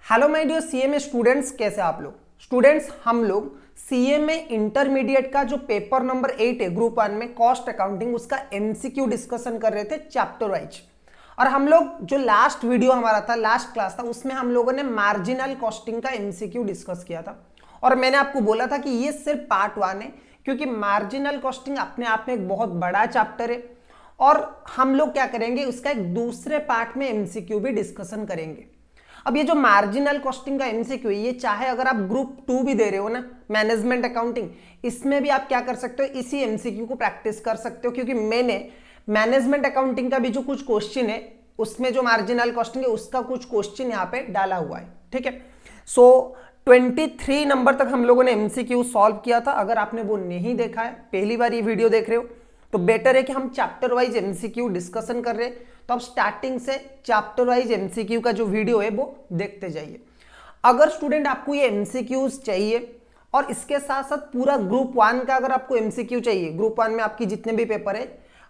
Hello my dear CMA students, कैसे आप लोग स्टूडेंट्स। हम लोग सीएमए इंटरमीडिएट का जो पेपर नंबर 8 है ग्रुप 1 में कॉस्ट अकाउंटिंग, उसका एमसीक्यू डिस्कशन कर रहे थे चैप्टर वाइज। और हम लोग जो लास्ट वीडियो हमारा था, लास्ट क्लास था, उसमें हम लोगों ने मार्जिनल कॉस्टिंग का एमसीक्यू डिस्कस किया था। और मैंने आपको बोला था कि ये सिर्फ पार्ट 1 है, क्योंकि मार्जिनल कॉस्टिंग अपने आप में एक बहुत बड़ा चैप्टर है और हम लोग क्या करेंगे, उसका एक दूसरे पार्ट में एमसीक्यू भी डिस्कशन करेंगे। अब ये जो मार्जिनल कॉस्टिंग का एमसीक्यू है, ये चाहे अगर आप ग्रुप 2 भी दे रहे हो ना, मैनेजमेंट अकाउंटिंग, इसमें भी आप क्या कर सकते हो, इसी एमसीक्यू को प्रैक्टिस कर सकते हो। क्योंकि मैंने मैनेजमेंट अकाउंटिंग का भी जो कुछ क्वेश्चन है, उसमें जो मार्जिनल कॉस्टिंग है उसका कुछ क्वेश्चन यहाँ पे डाला हुआ है। ठीक है, सो 23 नंबर तक हम लोगों ने एमसीक्यू सॉल्व किया था। अगर आपने वो नहीं देखा है, पहली बार ये वीडियो देख रहे हो, तो बेटर है कि हम चैप्टर वाइज एमसीक्यू डिस्कशन कर रहे हैं। तो अब स्टार्टिंग से चैप्टर वाइज एमसीक्यू का जो वीडियो है वो देखते जाइए। अगर स्टूडेंट आपको ये एमसीक्यूज चाहिए और इसके साथ साथ पूरा ग्रुप 1 का अगर आपको एमसीक्यू चाहिए, ग्रुप 1 में आपकी जितने भी पेपर है,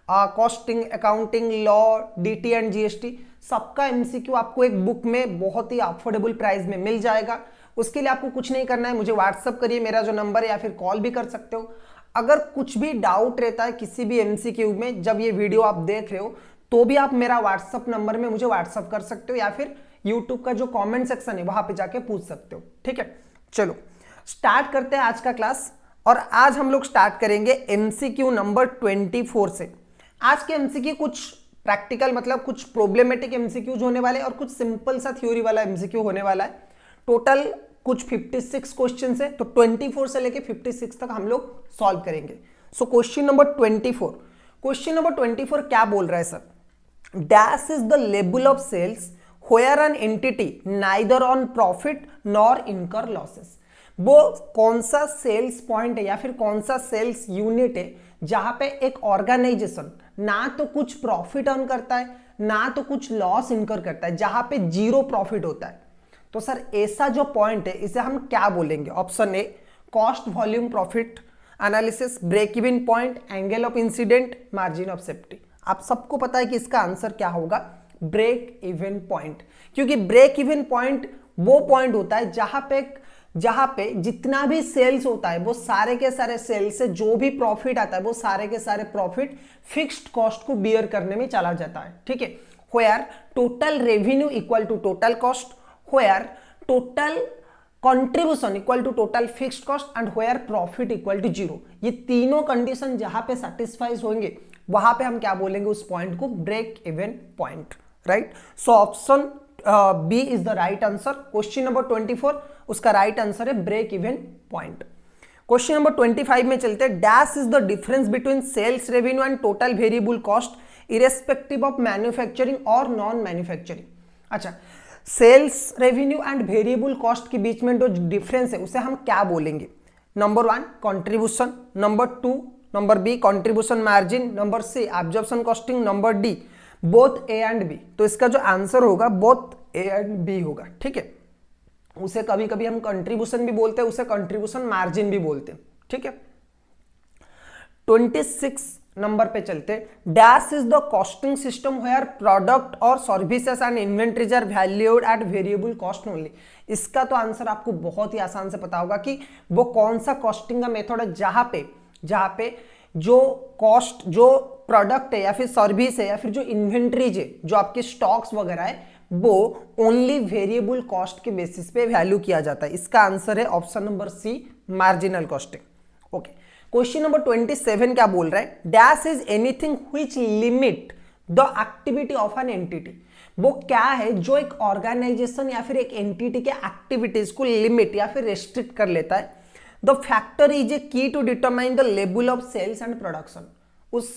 costing, accounting, law, DT and GST, सबका एमसीक्यू आपको एक बुक में बहुत ही अफोर्डेबल प्राइस में मिल जाएगा। उसके लिए आपको कुछ नहीं करना है, मुझे व्हाट्सअप करिए, मेरा जो नंबर है, या फिर कॉल भी कर सकते हो। अगर कुछ भी डाउट रहता है किसी भी एमसीक्यू में, जब ये वीडियो आप देख रहे हो, तो भी आप मेरा व्हाट्सअप नंबर में मुझे व्हाट्सअप कर सकते हो, या फिर यूट्यूब का जो कमेंट सेक्शन है वहां पे जाके पूछ सकते हो। ठीक है, चलो स्टार्ट करते हैं आज का क्लास। और आज हम लोग स्टार्ट करेंगे एमसीक्यू नंबर 24 से। आज के एमसीक्यू कुछ प्रैक्टिकल, मतलब कुछ प्रॉब्लमेटिक एमसीक्यूज होने वाले और कुछ सिंपल सा थ्योरी वाला एमसीक्यू होने वाला है। टोटल कुछ 56 क्वेश्चन है, तो 24 से लेके 56 तक हम लोग सॉल्व करेंगे। So question number 24, question number 24 क्या बोल रहा है sir? Dash is the level of sales where an entity neither earn profit nor incur losses. वो कौन सा सेल्स पॉइंट है या फिर कौन सा सेल्स यूनिट है जहां पे एक ऑर्गेनाइजेशन ना तो कुछ प्रॉफिट अर्न करता है ना तो कुछ लॉस इनकर करता है, जहां पे जीरो प्रॉफिट होता है। तो सर ऐसा जो पॉइंट है इसे हम क्या बोलेंगे? Option A cost volume profit analysis, break even point, angle of incident, margin of safety. आप सबको पता है कि इसका आंसर क्या होगा? Break even point. क्योंकि ब्रेक इवन पॉइंट वो पॉइंट होता है जहां पे जितना भी सेल्स होता है वो सारे के सारे सेल्स से जो भी प्रॉफिट आता है वो सारे के सारे प्रॉफिट फिक्स्ड कॉस्ट को बियर करने में चला जाता है। ठीक है, where total revenue equal to total cost, where total contribution equal to total fixed cost and where profit equal to zero. ये तीनों कंडीशन जहां पे सैटिस्फाइज होंगे वहां पे हम क्या बोलेंगे उस पॉइंट को? Break even point. Right, so option B is the right answer. Question number 24 उसका राइट आंसर है break even point. Question number 25 में चलते हैं। Dash is the difference between sales revenue and total variable cost irrespective of manufacturing और non manufacturing. अच्छा, sales revenue and variable cost के बीच में जो डिफरेंस है उसे हम क्या बोलेंगे? Number 1 contribution, number 2, number B contribution margin, number C absorption costing, number D both A and B. तो इसका जो आंसर होगा बोथ ए एंड बी होगा। ठीक है, उसे कभी कभी हम कंट्रीब्यूशन भी बोलते हैं, उसे कंट्रीब्यूशन मार्जिन भी बोलते हैं। ठीक है, 26 नंबर पे चलते। Dash is the costing system where product और services and inventories are valued at variable cost only. इसका तो आंसर आपको बहुत ही आसान से पता होगा कि वो कौन सा कॉस्टिंग का मेथड है जहां पे जो कॉस्ट, जो प्रोडक्ट है या फिर सर्विस है या फिर जो इन्वेंटरीज है, जो आपके स्टॉक्स वगैरह है, वो ओनली वेरिएबल कॉस्ट के बेसिस पे वैल्यू किया जाता है। इसका आंसर है option number C, marginal costing. Okay, question number 27 क्या बोल रहा है? Dash is anything which limit the activity of an entity. वो क्या है जो एक ऑर्गेनाइजेशन या फिर एक एंटिटी के एक्टिविटीज को लिमिट या फिर रेस्ट्रिक्ट कर लेता है। The factor is a key to determine the level of sales and production. उस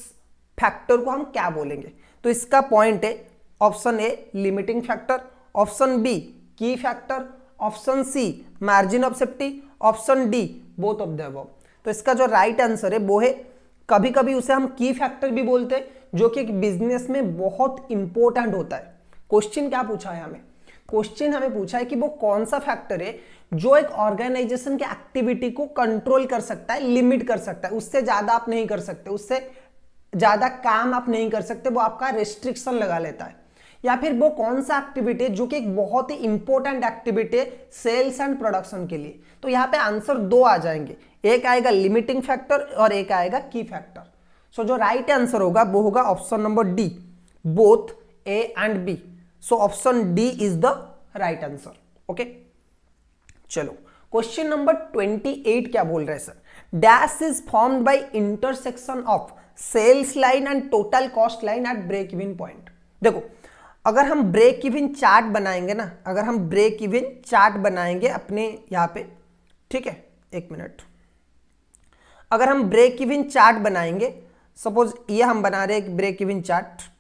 फैक्टर को हम क्या बोलेंगे? तो इसका पॉइंट है option A limiting factor, option B key factor, option C margin of safety, option D both of the above. तो इसका जो राइट आंसर है वो है, कभी कभी उसे हम की फैक्टर भी बोलते हैं, जो कि एक बिजनेस में बहुत इंपॉर्टेंट होता है। क्वेश्चन क्या पूछा है हमें? क्वेश्चन हमें पूछा है कि वो कौन सा फैक्टर है जो एक ऑर्गेनाइजेशन के एक्टिविटी को कंट्रोल कर सकता है, लिमिट कर सकता है। उससे ज्यादा आप नहीं कर सकते, उससे ज्यादा काम आप नहीं कर सकते, वो आपका रेस्ट्रिक्शन लगा लेता है। या फिर वो कौन सा एक्टिविटी है जो कि एक बहुत ही इंपॉर्टेंट एक्टिविटी है सेल्स एंड प्रोडक्शन के लिए। तो यहाँ पे आंसर दो आ जाएंगे, एक आएगा लिमिटिंग फैक्टर और एक आएगा की फैक्टर। सो जो राइट आंसर होगा वो होगा option number D, both A and B. So option D is the right answer. Okay, चलो क्वेश्चन नंबर 28 क्या बोल रहे हैं sir, dash is formed by intersection of sales line and total cost line at break even point. देखो अगर हम break even chart बनाएंगे ना, अगर हम ब्रेक इवन चार्ट बनाएंगे अपने यहां पे, ठीक है, एक मिनट, अगर हम ब्रेक इवन चार्ट बनाएंगे, सपोज ये हम बना रहे हैं ब्रेक इवन चार्ट।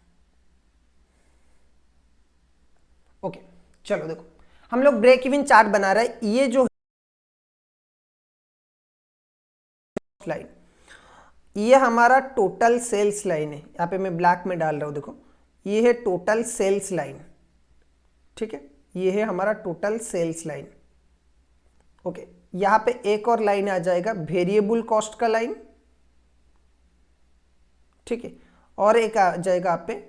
ओके चलो देखो हम लोग ब्रेक इवन चार्ट बना रहे हैं, ये जो लाइन, ये हमारा टोटल सेल्स लाइन है, यहां पे मैं ब्लैक में डाल रहा हूं, देखो ये है टोटल सेल्स लाइन, ठीक है, ये है हमारा टोटल सेल्स लाइन। ओके, यहां पे एक और लाइन आ जाएगा वेरिएबल कॉस्ट का लाइन, ठीक है, और एक आ जाएगा आप पे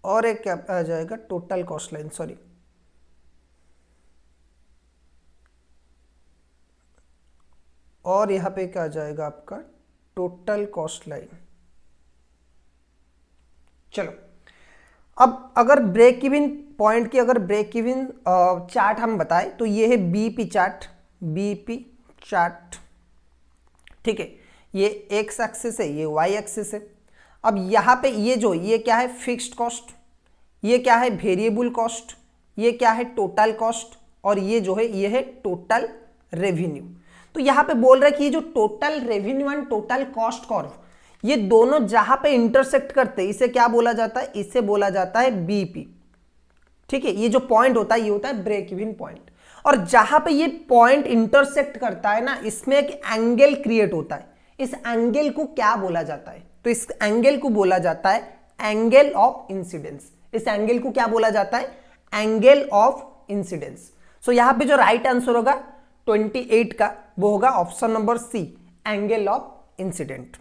और एक क्या आ जाएगा टोटल कॉस्ट लाइन, सॉरी, और यहां पे क्या आ जाएगा आपका टोटल कॉस्ट लाइन। चलो अब अगर ब्रेक इवन पॉइंट की अगर ब्रेक इवन चार्ट हम बताएं तो ये है बीपी चार्ट, बीपी चार्ट, ठीक है, ये एक्स एक्सिस है, ये वाई एक्सिस है। अब यहाँ पे ये जो ये क्या है फिक्स्ड कॉस्ट, ये क्या है वेरिएबल कॉस्ट, ये क्या है टोटल कॉस्ट, और ये जो है ये है टोटल रेवेन्यू। तो यहाँ पे बोल रहा है कि ये जो total revenue and total cost curve, ये दोनों जहां पे इंटरसेक्ट करते हैं इसे क्या बोला जाता है, इसे बोला जाता है बीपी, ठीक है। ये जो पॉइंट होता है ये होता है ब्रेक इवन पॉइंट, और जहां पे ये पॉइंट इंटरसेक्ट करता है ना, इसमें एक एंगल क्रिएट होता है, इस एंगल को क्या बोला जाता है, तो इस एंगल को बोला जाता है एंगल ऑफ इंसिडेंस। इस एंगल को क्या बोला जाता है, एंगल ऑफ इंसिडेंस। सो यहां पे जो राइट आंसर होगा 28 का वो होगा option number C, angle of incident.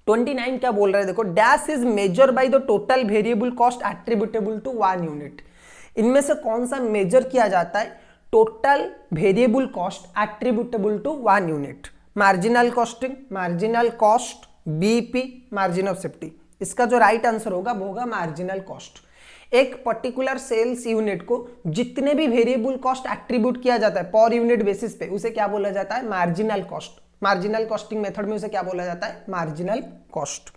29 क्या बोल रहा है, देखो dash is measure by the total variable cost attributable to 1 unit. इनमें से कौन सा मेजर किया जाता है, total variable cost attributable to 1 unit, marginal costing, marginal cost, BP, margin of safety. इसका जो राइट आंसर होगा वो होगा मार्जिनल कॉस्ट। एक पर्टिकुलर सेल्स यूनिट को जितने भी वेरिएबल कॉस्ट एट्रीब्यूट किया जाता है पर यूनिट बेसिस पे, उसे क्या बोला जाता है, marginal cost. Marginal costing method में उसे क्या बोला जाता है, मार्जिनल कॉस्ट।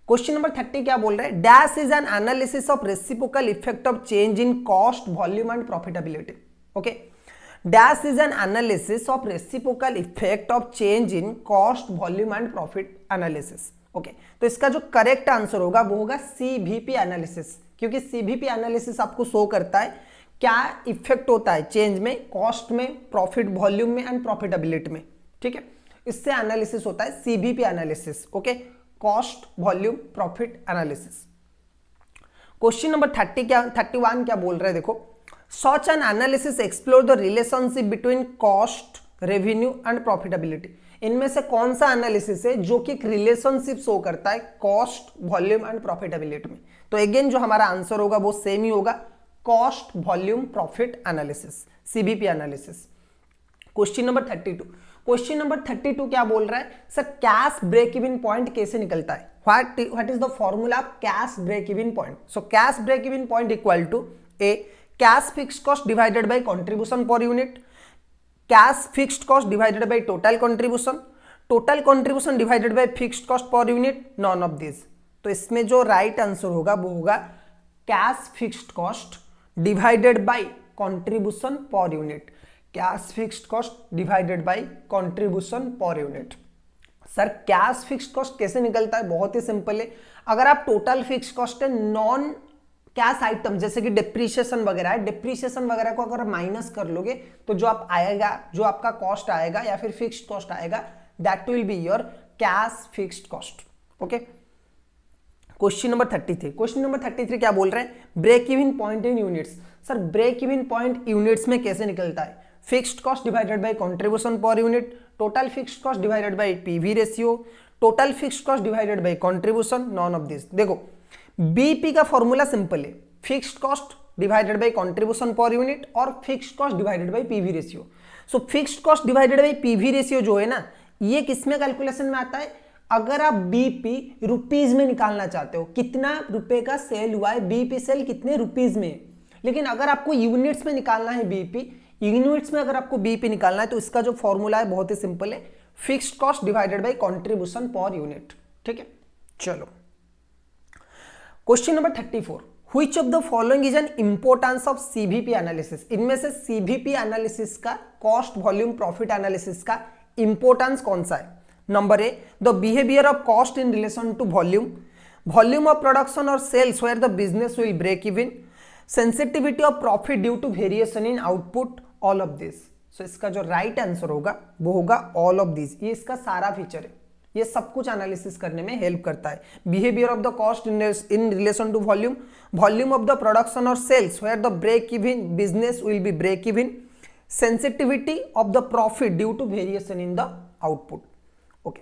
क्वेश्चन नंबर 30 क्या बोल रहे हैं, dash is an analysis of reciprocal effect of change in cost, volume and profitability. Okay, dash is an analysis of reciprocal effect of change in cost, volume and profit analysis. Okay, तो इसका जो correct answer होगा वो होगा CVP analysis, क्योंकि CVP analysis आपको show करता है क्या इफेक्ट होता है चेंज में, कॉस्ट में, प्रॉफिट वॉल्यूम में एंड प्रॉफिटेबिलिटी में, ठीक है। इससे एनालिसिस होता है CVP analysis. Okay, cost volume profit analysis. Question number 31 क्या बोल रहे हैं, देखो such an analysis explore the relationship between cost, revenue and profitability. इनमें से कौन सा एनालिसिस है जो कि एक रिलेशनशिप शो करता है कॉस्ट, वॉल्यूम एंड प्रॉफिटेबिलिटी में। तो अगेन जो हमारा आंसर होगा वो सेम ही होगा, cost volume profit analysis, CVP analysis. Question number 32, question number 32 क्या बोल रहा है, sir cash break even point कैसे निकलता है, what is the formula of cash break even point. So cash break even point equal to a cash fixed cost divided by contribution per unit, cash fixed cost divided by total contribution divided by fixed cost per unit, none of this. तो इसमें जो right answer होगा वो होगा cash fixed cost divided by contribution per unit, cash fixed cost divided by contribution per unit. Sir cash fixed cost कैसे निकलता है, बहुत ही सिंपल है। अगर आप टोटल फिक्स्ड कॉस्ट है नॉन कैश आइटम जैसे कि डिप्रीशिएशन वगैरह है, डिप्रीशिएशन वगैरह को अगर माइनस कर लोगे तो जो आप आएगा, जो आपका कॉस्ट आएगा या फिर फिक्स्ड कॉस्ट आएगा, that will be your cash fixed cost. Okay, question number 33, question number 33 क्या बोल रहे हैं, break even point in units. Sir break even point units में कैसे निकलता है, fixed cost divided by contribution per unit, total fixed cost divided by PV ratio, total fixed cost divided by contribution, none of this. देखो BP का formula simple है, fixed cost divided by contribution per unit और fixed cost divided by PV ratio. So fixed cost divided by PV ratio जो है ना, ये किसमें calculation में आता है, अगर आप बीपी रुपीज में निकालना चाहते हो, कितना रुपए का सेल हुआ है, बीपी सेल कितने रुपीज में है। लेकिन अगर आपको यूनिट्स में निकालना है बीपी, यूनिट्स में अगर आपको बीपी निकालना है तो इसका जो फॉर्मूला है बहुत ही सिंपल है, fixed cost divided by contribution per unit. ठीक है, चलो question number 34, which of the following is an importance of CVP analysis. इनमें से सीवीपी एनालिसिस का, कॉस्ट वॉल्यूम प्रॉफिट एनालिसिस का इंपोर्टेंस कौन सा है। Number A, the behaviour of cost in relation to volume, volume of production और sales where the business will break even, sensitivity of profit due to variation in output, all of this. So इसका जो right answer होगा वो होगा all of this. ये इसका सारा feature है, ये सब कुछ एनालिसिस करने में हेल्प करता है। Behaviour of the cost in relation to volume, volume of the production और sales where the break even business will be break even, sensitivity of the profit due to variation in the output. Okay,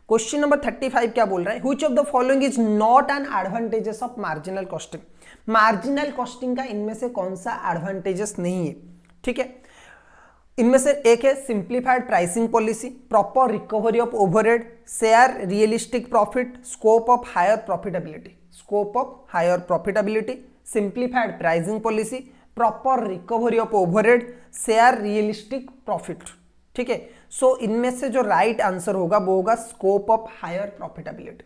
question number 35 क्या बोल रहा है, which of the following is not an advantages of marginal costing. Marginal costing का इनमें से कौन सा advantages नहीं है। ठीक है, इनमें से एक है simplified pricing policy, proper recovery of overhead, share realistic profit, scope of higher profitability. Scope of higher profitability, simplified pricing policy, proper recovery of overhead, share realistic profit. ठीक है, सो इनमें से जो राइट आंसर होगा वो होगा स्कोप ऑफ हायर प्रॉफिटेबिलिटी।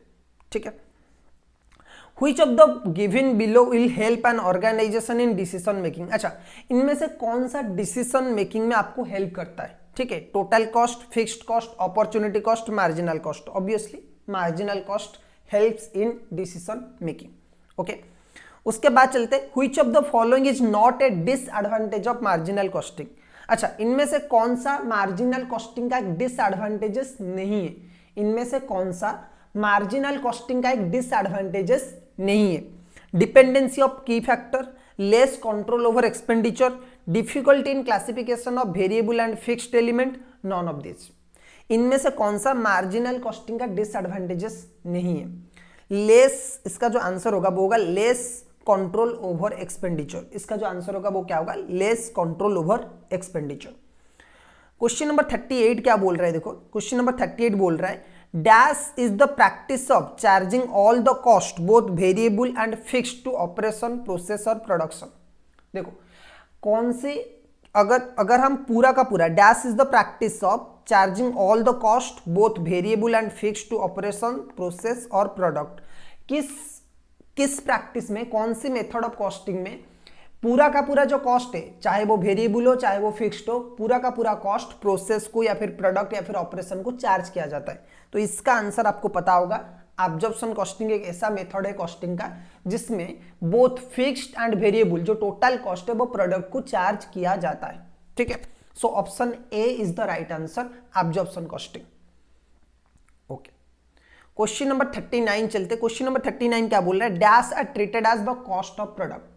ठीक है, Which of the given below will help an organization in decision making। अच्छा, इनमें से कौन सा डिसीजन मेकिंग में आपको हेल्प करता है। ठीक है, total cost, fixed cost, opportunity cost, marginal cost. Obviously marginal cost helps in decision making. Okay, उसके बाद चलते which of the following is not a disadvantage of marginal costing। अच्छा, इनमें से कौन सा मार्जिनल कॉस्टिंग का एक डिसएडवांटेजेस नहीं है। इनमें से कौन सा मार्जिनल कॉस्टिंग का एक डिसएडवांटेजेस नहीं है। डिपेंडेंसी ऑफ की factor, less control over expenditure, difficulty in classification of variable and fixed element, non of this. इनमें से कौन सा मार्जिनल कॉस्टिंग का डिसएडवांटेजेस नहीं है। लेस, इसका जो आंसर होगा वो होगा लेस कंट्रोल ओवर एक्सपेंडिचर। इसका जो आंसर होगा वो क्या होगा, less control over expenditure. Question number 38 क्या बोल रहा है, देखो क्वेश्चन नंबर 38 बोल रहा है dash is the practice of charging all the cost both variable and fixed to operation, process और प्रोडक्शन। देखो कौन से, अगर हम पूरा का पूरा, dash is the practice of charging all the cost both variable and fixed to operation, process और प्रोडक्ट, किस प्रैक्टिस में, कौन सी मेथड ऑफ कॉस्टिंग में पूरा का पूरा जो कॉस्ट है, चाहे वो वेरिएबल हो चाहे वो फिक्स्ड हो, पूरा का पूरा कॉस्ट प्रोसेस को या फिर प्रोडक्ट या फिर ऑपरेशन को चार्ज किया जाता है। तो इसका आंसर आपको पता होगा, एब्जॉर्प्शन कॉस्टिंग एक ऐसा मेथड है कॉस्टिंग का जिसमें बोथ फिक्स्ड एंड वेरिएबल जो टोटल कॉस्ट है वो प्रोडक्ट को चार्ज किया जाता है। ठीक है, so option A is the right answer, absorption costing. Okay, question number 39 चलते। क्वेश्चन नंबर 39 क्या बोल रहा है, dash are treated as the cost of product.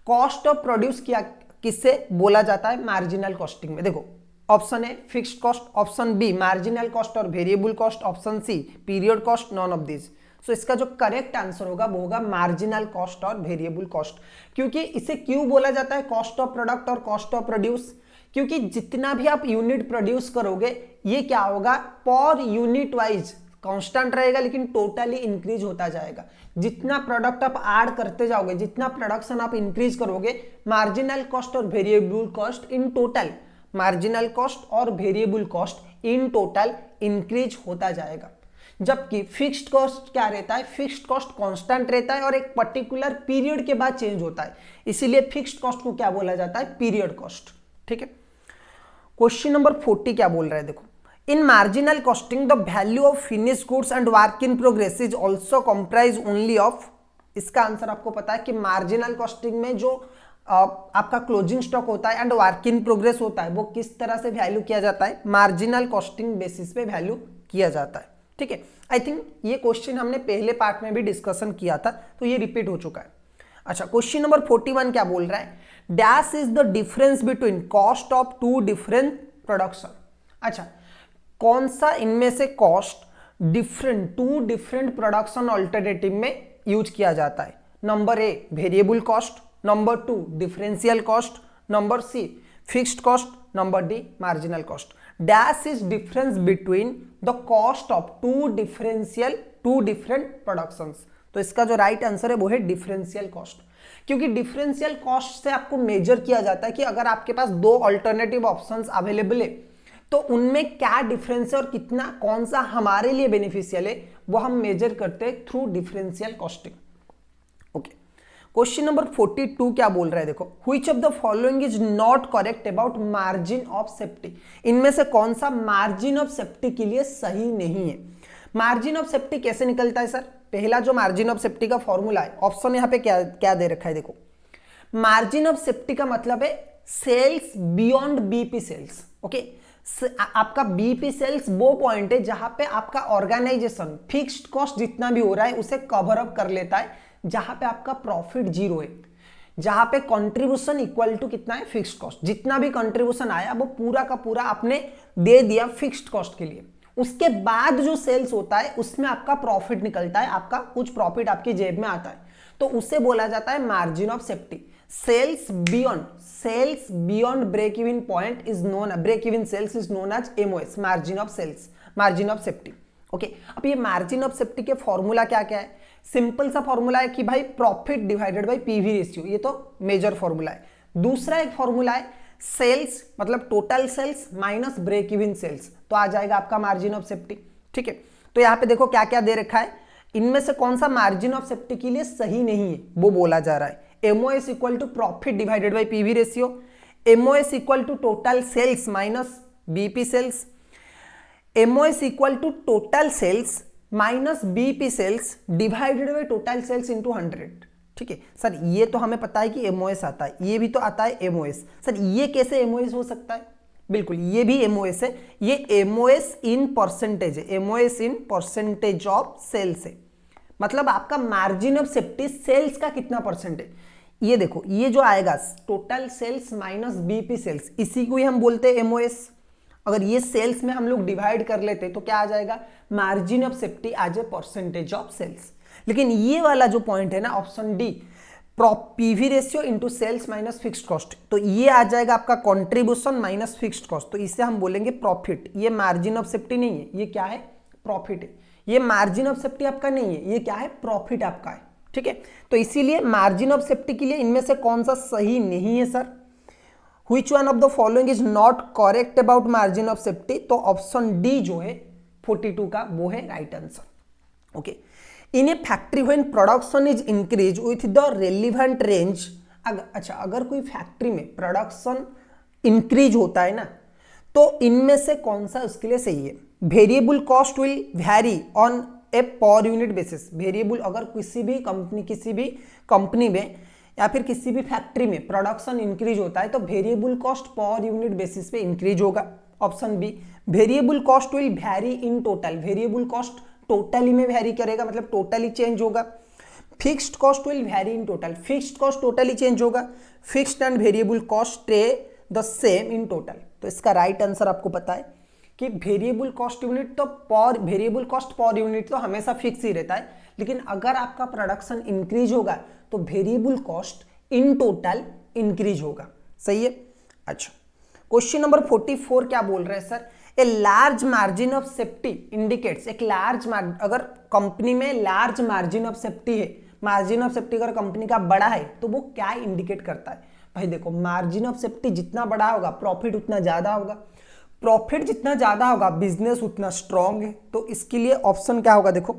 Cost of produce किया किससे बोला जाता है, मार्जिनल कॉस्टिंग में। देखो option A fixed cost, option B marginal cost और variable cost, option C period cost, none of this. So इसका जो करेक्ट आंसर होगा वो होगा मार्जिनल कॉस्ट और वेरिएबल कॉस्ट। क्योंकि इसे क्यों बोला जाता है कॉस्ट ऑफ प्रोडक्ट और कॉस्ट ऑफ प्रोड्यूस, क्योंकि जितना भी आप यूनिट प्रोड्यूस करोगे ये क्या होगा, पर यूनिट वाइज कांस्टेंट रहेगा लेकिन टोटली इंक्रीज होता जाएगा। जितना प्रोडक्ट आप ऐड करते जाओगे, जितना प्रोडक्शन आप इंक्रीज करोगे, मार्जिनल कॉस्ट और variable cost in total, marginal cost और variable cost in total increase होता जाएगा। जबकि फिक्स्ड कॉस्ट क्या रहता है, फिक्स्ड कॉस्ट कांस्टेंट रहता है और एक पर्टिकुलर पीरियड के बाद चेंज होता है, इसीलिए फिक्स्ड कॉस्ट को क्या बोला जाता है, पीरियड कॉस्ट। ठीक है, क्वेश्चन नंबर 40 क्या बोल रहा है, देखो इन marginal costing the value of finish goods and work in progress is also comprise only of. इसका आंसर आपको पता है कि मार्जिनल कॉस्टिंग में जो आपका क्लोजिंग स्टॉक होता है एंड वर्क इन प्रोग्रेस होता है वो किस तरह से वैल्यू किया जाता है, मार्जिनल कॉस्टिंग बेसिस पे वैल्यू किया जाता है। ठीक है, आई थिंक ये क्वेश्चन हमने पहले पार्ट में भी डिस्कशन किया था तो ये रिपीट हो चुका है। अच्छा, क्वेश्चन नंबर 41 क्या बोल रहा है, dash is the difference between cost of two different production. अच्छा, कौन सा इनमें से cost two different production alternative में यूज किया जाता है? Number A variable cost, number two differential cost, number C fixed cost, number D marginal cost. Dash is difference between the cost of two different productions. तो इसका जो right answer है वो है डिफरेंशियल कॉस्ट, क्योंकि डिफरेंशियल कॉस्ट से आपको major किया जाता है कि अगर आपके पास दो अल्टरनेटिव ऑप्शंस अवेलेबल है तो उनमें क्या डिफरेंस है और कितना कौन सा हमारे लिए बेनिफिशियल है वो हम मेजर करते हैं through differential costing. Okay, question number 42 क्या बोल रहा है देखो, which of the following is not correct about margin of safety. इनमें से कौन सा मार्जिन ऑफ सेफ्टी के लिए सही नहीं है? मार्जिन ऑफ सेफ्टी कैसे निकलता है सर? पहला जो मार्जिन ऑफ सेफ्टी का फॉर्मूला है, ऑप्शन यहां पे क्या क्या दे रखा है देखो, मार्जिन ऑफ सेफ्टी का मतलब है sales beyond BP sales. Okay, आपका बीपी सेल्स वो पॉइंट है जहां पे आपका ऑर्गेनाइजेशन फिक्स्ड कॉस्ट जितना भी हो रहा है उसे कवर अप कर लेता है, जहां पे आपका प्रॉफिट जीरो है, जहां पे कंट्रीब्यूशन इक्वल टू कितना है फिक्स्ड कॉस्ट। जितना भी कंट्रीब्यूशन आया वो पूरा का पूरा आपने दे दिया फिक्स्ड कॉस्ट के लिए। उसके बाद जो सेल्स होता है उसमें आपका प्रॉफिट निकलता है, आपका कुछ प्रॉफिट आपकी जेब में आता है, तो उसे बोला जाता है margin of safety. Sales beyond break even point is known, break even sales is known as MOS, margin of sales, margin of safety. Okay, अब ये मार्जिन ऑफ सेफ्टी के फॉर्मूला क्या क्या है? सिंपल सा फॉर्मूला है कि भाई profit divided by PV ratio, ये तो मेजर फॉर्मूला है। दूसरा एक फॉर्मूला है सेल्स मतलब total sales minus break even sales, तो आ जाएगा आपका मार्जिन ऑफ सेफ्टी। ठीक है, तो यहाँ पे देखो क्या क्या दे रखा है, इनमें से कौन सा मार्जिन ऑफ सेफ्टी के लिए सही नहीं है वो बोला जा रहा है। MOS equal to profit divided by PV ratio, MOS equal to total sales minus BP sales, MOS equal to total sales minus BP sales divided by total sales into 100। ठीक है सर, ये तो हमें पता है कि एमओएस आता है, ये भी तो आता है एमओएस। सर ये कैसे एमओएस हो सकता है? बिल्कुल ये भी एमओएस है, ये एमओएस इन परसेंटेज है, MOS in percentage of sales है। मतलब आपका मार्जिन ऑफ सेफ्टी सेल्स का कितना परसेंट है, ये देखो, ये जो आएगा total sales minus BP sales, इसी को ही हम बोलते हैं एमओएस। अगर ये सेल्स में हम लोग डिवाइड कर लेते तो क्या आ जाएगा, margin of safety as a percentage of sales. लेकिन ये वाला जो पॉइंट है ना option D, PV ratio into sales minus fixed cost, तो ये आ जाएगा आपका कंट्रीब्यूशन माइनस फिक्स्ड कॉस्ट, तो इससे हम बोलेंगे प्रॉफिट। ये मार्जिन ऑफ सेफ्टी नहीं है, ये क्या है, प्रॉफिट है। ये मार्जिन ऑफ सेफ्टी आपका नहीं है, ये क्या है, प्रॉफिट आपका है। ठीक है, तो इसीलिए मार्जिन ऑफ सेफ्टी के लिए इनमें से कौन सा सही नहीं है sir? Which one of the following is not correct about margin of safety? तो ऑप्शन डी जो है 42 का वो है right answer. Okay, in A factory when production is increase with the relevant range, अच्छा अगर कोई फैक्ट्री में प्रोडक्शन इंक्रीज होता है ना तो इनमें से कौन सा उसके लिए सही है? Variable cost will vary on a per unit basis. Variable अगर किसी भी कंपनी में या फिर किसी भी फैक्ट्री में प्रोडक्शन इंक्रीज होता है तो variable cost per unit basis पे इंक्रीज होगा। Option B, variable cost will vary in total, variable cost totally में वैरी करेगा, मतलब टोटली चेंज होगा। Fixed cost will vary in total, fixed cost totally change होगा। Fixed and variable cost stay the same in total. तो इसका right answer आपको पता है कि वेरिएबल कॉस्ट यूनिट तो वेरिएबल कॉस्ट पर यूनिट तो हमेशा फिक्स ही रहता है, लेकिन अगर आपका प्रोडक्शन इंक्रीज होगा तो variable cost in total increase होगा। सही है। अच्छा, क्वेश्चन नंबर 44 क्या बोल रहे हैं sir? A large margin of safety indicates, एक लार्ज अगर कंपनी में लार्ज मार्जिन ऑफ सेफ्टी है, मार्जिन ऑफ सेफ्टी अगर कंपनी का बड़ा है तो वो क्या इंडिकेट करता है? भाई देखो, मार्जिन ऑफ सेफ्टी जितना बड़ा होगा प्रॉफिट उतना ज्यादा होगा, प्रॉफिट जितना ज्यादा होगा बिजनेस उतना स्ट्रांग है। तो इसके लिए ऑप्शन क्या होगा देखो,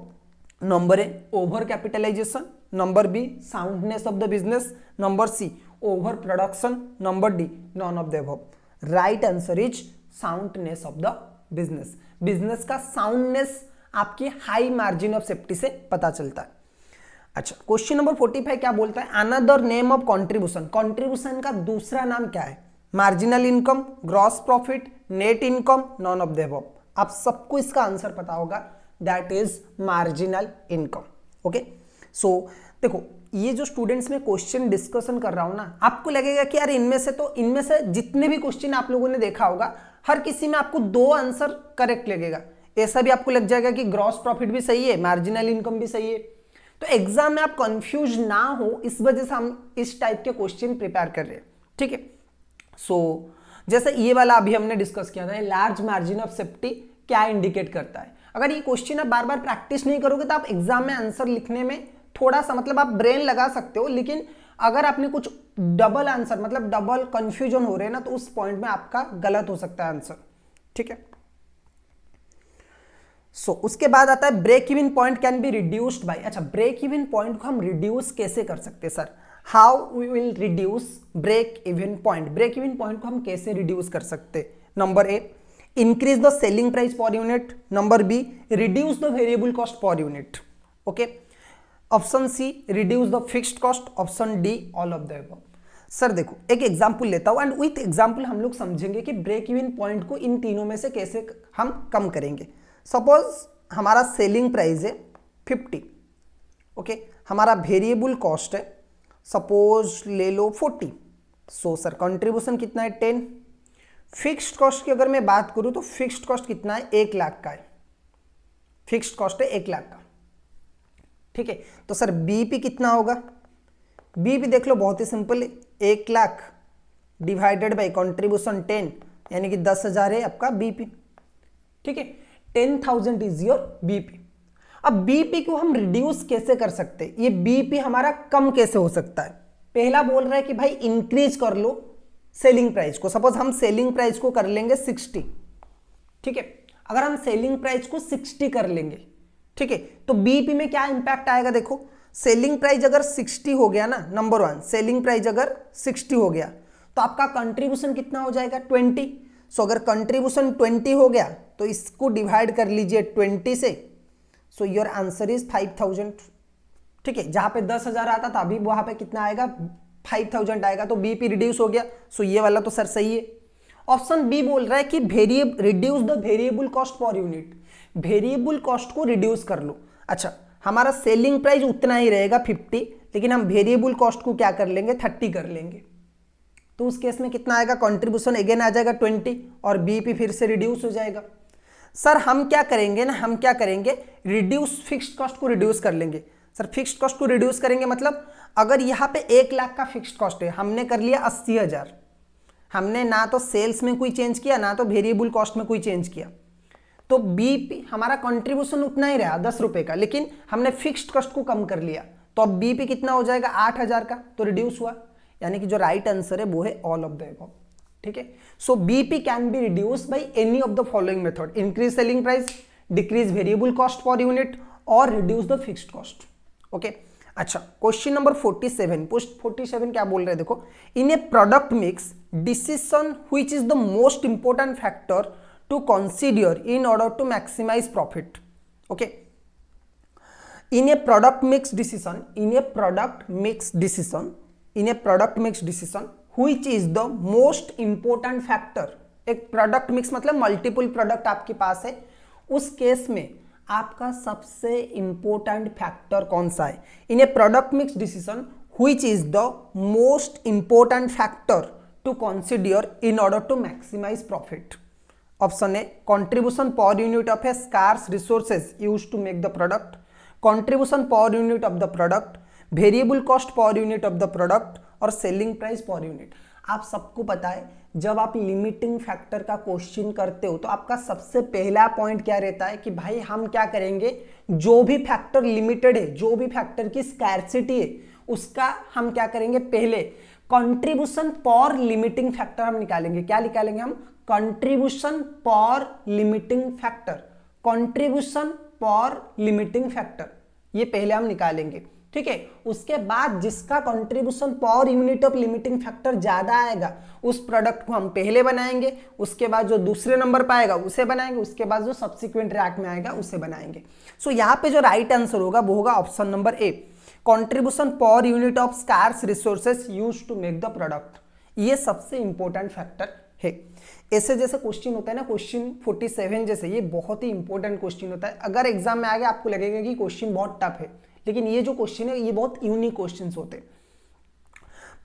number A over capitalisation, number B soundness of the business, number C over production, number D none of the above. Right answer is soundness of the business. Business का soundness आपकी high margin of safety से पता चलता है। अच्छा, question number 45 क्या बोलता है? Another name of contribution, contribution का दूसरा नाम क्या है? Marginal income, gross profit, net income, none of the above. आप सबको इसका आंसर पता होगा, that is marginal income. Okay, so देखो ये जो स्टूडेंट्स में क्वेश्चन डिस्कशन कर रहा हूं ना, आपको लगेगा कि यार इनमें से जितने भी क्वेश्चन आप लोगों ने देखा होगा, हर किसी में आपको 2 आंसर करेक्ट लगेगा। ऐसा भी आपको लग जाएगा कि ग्रॉस प्रॉफिट भी सही है, मार्जिनल इनकम भी सही है। तो एग्जाम में आप कंफ्यूज ना हो, इस वजह से हम इस टाइप के क्वेश्चन प्रिपेयर कर रहे हैं, ठीक है। सो जैसे ये वाला अभी हमने डिस्कस किया था, लार्ज मार्जिन ऑफ सेफ्टी क्या इंडिकेट करता है। अगर ये क्वेश्चन आप बार बार प्रैक्टिस नहीं करोगे तो आप एग्जाम में आंसर लिखने में थोड़ा सा मतलब आप ब्रेन लगा सकते हो, लेकिन अगर आपने कुछ डबल आंसर मतलब डबल कंफ्यूजन हो रहे हैं ना, तो उस पॉइंट में आपका गलत हो सकता है आंसर, ठीक है। सो उसके बाद आता है break even point can be reduced by. अच्छा, ब्रेक इवन पॉइंट को हम रिड्यूस कैसे कर सकते हैं sir? How we will reduce break even point? Break even point को हम कैसे रिड्यूस कर सकते हैं? Number A, increase the selling price per unit. Number B, reduce the variable cost per unit. Okay, option C, reduce the fixed cost. Option D, all of the above. Sir देखो, एक example लेता हूं and with example हम लोग समझेंगे कि break even point को इन तीनों में से कैसे हम कम करेंगे। सपोज हमारा सेलिंग प्राइस है 50, ओके, हमारा वेरिएबल कॉस्ट है सपोज ले लो 40। सो सर कंट्रीब्यूशन कितना है? 10। फिक्स्ड कॉस्ट की अगर मैं बात करूं तो फिक्स्ड कॉस्ट कितना है? 1 लाख का है। फिक्स्ड कॉस्ट है 1 लाख का, ठीक है। तो सर बीपी कितना होगा? बीपी देख लो, बहुत ही सिंपल है, 1 लाख डिवाइडेड बाई कंट्रीब्यूशन 10, यानी कि 10,000 है आपका बीपी, ठीक है। 10,000 इज योर बीपी। अब बीपी को हम रिड्यूस कैसे कर सकते हैं? ये बीपी हमारा कम कैसे हो सकता है? पहला बोल रहा है कि भाई इंक्रीज कर लो सेलिंग प्राइस को। सपोज हम सेलिंग प्राइस को कर लेंगे 60, ठीक है। अगर हम सेलिंग प्राइस को 60 कर लेंगे, ठीक है, तो बीपी में क्या इंपैक्ट आएगा? देखो, सेलिंग प्राइस अगर 60 हो गया ना, नंबर 1, सेलिंग प्राइस अगर 60 हो गया तो आपका कंट्रीब्यूशन कितना हो जाएगा? 20। सो अगर कंट्रीब्यूशन 20 हो गया तो इसको डिवाइड कर लीजिए 20 से। सो योर आंसर इज 5,000, ठीक है। जहां पे 10,000 आता था अभी वहां पे कितना आएगा? 5,000 आएगा, तो बीपी रिड्यूस हो गया। सो ये वाला तो सर सही है। ऑप्शन बी बोल रहा है कि reduce the variable cost per unit. Variable cost को रिड्यूस कर लो। अच्छा, हमारा सेलिंग प्राइस उतना ही रहेगा 50, लेकिन हम वेरिएबल कॉस्ट को क्या कर लेंगे? 30 कर लेंगे। तो उस केस में कितना आएगा? कंट्रीब्यूशन अगेन आ जाएगा 20 और बीपी फिर से रिड्यूस हो जाएगा। सर हम क्या करेंगे ना, हम क्या करेंगे? रिड्यूस फिक्स्ड कॉस्ट को रिड्यूस कर लेंगे। सर फिक्स्ड कॉस्ट को रिड्यूस करेंगे मतलब अगर यहाँ पे 1 लाख का फिक्स्ड कॉस्ट है, हमने कर लिया 80,000, हमने ना तो सेल्स में कोई चेंज किया ना तो वेरिएबल कॉस्ट में कोई चेंज किया, तो बीपी हमारा कंट्रीब्यूशन उतना ही रहा 10 रुपए का, लेकिन हमने फिक्स्ड कॉस्ट को कम कर लिया। तो अब बीपी कितना हो जाएगा? 8,000 का, तो रिड्यूस हुआ। यानी कि जो राइट आंसर है वो है ऑल ऑफ द अबव, ठीक है। So BP can be reduce by any of the following method: increase selling price, decrease variable cost per unit और reduce the fixed cost, okay. अच्छा, क्वेश्चन नंबर 47, पोस्ट 47 क्या बोल रहे हैं? देखो, in a product mix decision which is the most important factor to consider in order to maximise profit, okay. In a product mix decision, in a product mix decision, in a product mix decision which is the most important factor. एक product mix मतलब multiple product आपके पास है, उस case में आपका सबसे important factor कौन सा है? In a product mix decision which is the most important factor to consider in order to maximise profit. Option A, contribution per unit of a scarce resources used to make the product, contribution per unit of the product, variable cost per unit of the product और selling price per unit. आप सबको पता है जब आप limiting factor का question करते हो तो आपका सबसे पहला पॉइंट क्या रहता है कि भाई हम क्या करेंगे, जो भी फैक्टर लिमिटेड है, जो भी फैक्टर की स्कैर्सिटी है, उसका हम क्या करेंगे? पहले कंट्रीब्यूशन पर लिमिटिंग फैक्टर हम निकालेंगे। क्या निकालेंगे हम? कंट्रीब्यूशन पर लिमिटिंग फैक्टर, कंट्रीब्यूशन पर लिमिटिंग फैक्टर, ये पहले हम निकालेंगे, ठीक है। उसके बाद जिसका contribution per unit of limiting factor ज्यादा आएगा उस प्रोडक्ट को हम पहले बनाएंगे, उसके बाद जो दूसरे नंबर पर आएगा उसे बनाएंगे, उसके बाद जो सब्सिक्वेंट रैंक में आएगा उसे बनाएंगे। सो यहाँ पे जो राइट आंसर होगा वो होगा option number A, contribution per unit of scarce resources used to make the product. ये सबसे इंपॉर्टेंट फैक्टर है। ऐसे जैसे क्वेश्चन होता है ना, क्वेश्चन 47 जैसे, ये बहुत ही इंपॉर्टेंट क्वेश्चन होता है। अगर एग्जाम में आ गया आपको लगेगा कि क्वेश्चन बहुत टफ है, लेकिन ये जो क्वेश्चन है ये बहुत यूनिक क्वेश्चन होते हैं।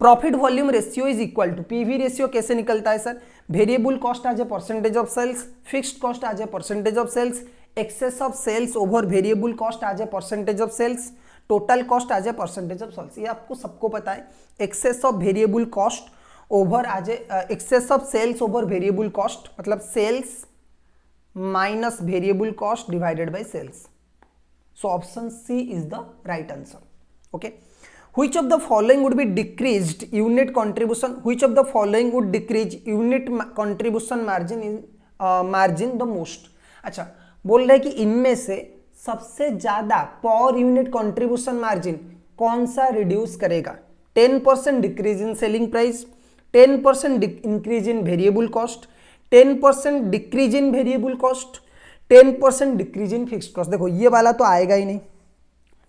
Profit volume ratio is equal to, PV ratio कैसे निकलता है sir, variable cost as a percentage of sales, fixed cost as a percentage of sales, excess of sales over variable cost as a percentage of sales, total cost as a percentage of sales. ये आपको सबको पता है। Excess of variable cost over as a excess of sales over variable cost मतलब sales minus variable cost divided by sales. So option C is the right answer. Okay, which of the following would be decreased unit contribution, which of the following would decrease unit contribution margin the most। अच्छा, बोल रहे कि इनमें से सबसे ज्यादा per unit contribution margin कौन सा रिड्यूस करेगा। 10% decrease in selling price, 10% increase in variable cost, 10% decrease in variable cost, 10% decrease in fixed cost. देखो ये वाला तो आएगा ही नहीं,